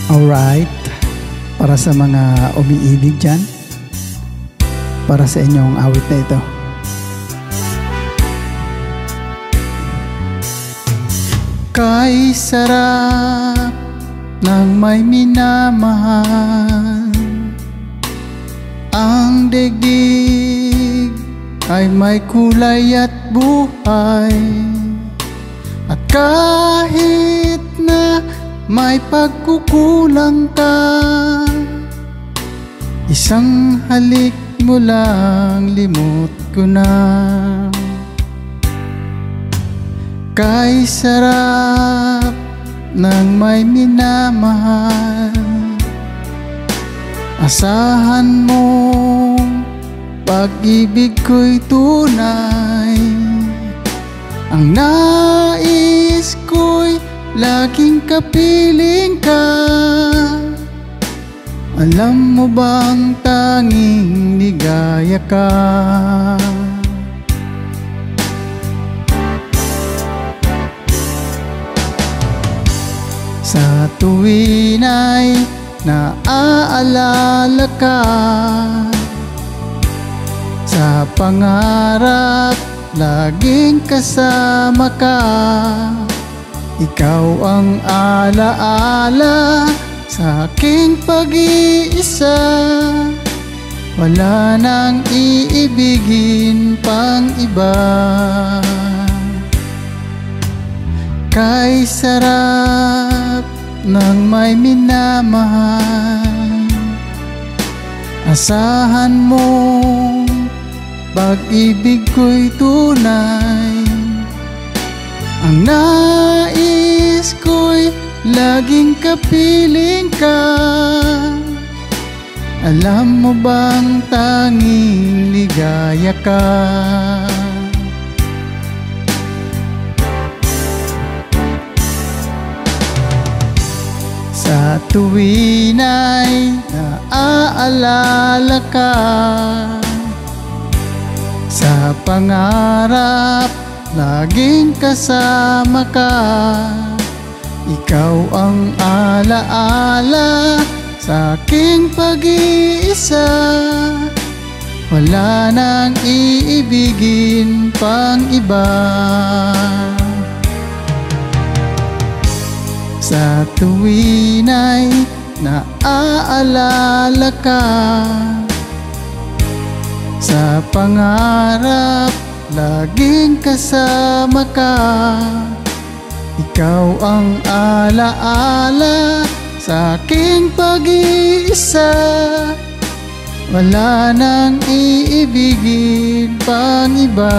Alright, para sa mga umiibig dyan, para sa inyong awit na ito. Kay sarap ng may minamahal, ang daigdig ay may kulay at buhay. At kahit na may pagkukulang ka, isang halik mo lang limot ko na. Kay sarap ng may minamahal, asahan mo pag-ibig ko'y tunay. Ang nais ko'y laging kapiling ka. Alam mo bang tanging ligaya ka? Sa tuwin ay naaalala ka, sa pangarap laging kasama ka. Ikaw ang alaala sa aking pag-iisa, wala nang iibigin pang iba. Kay sarap ng may minamahal, asahan mo pag-ibig ko'y tunay. Ang nais ko'y laging kapiling ka. Alam mo bang tanging ligaya ka? Sa tuwin ay naaalala ka, sa pangarap laging kasama ka. Ikaw ang alaala sa aking pag-iisa, wala nang iibigin pang iba. Sa tuwin ay naaalala ka, sa pangarap laging kasama ka. Ikaw ang alaala sa aking pag-iisa, wala nang iibigin pang iba.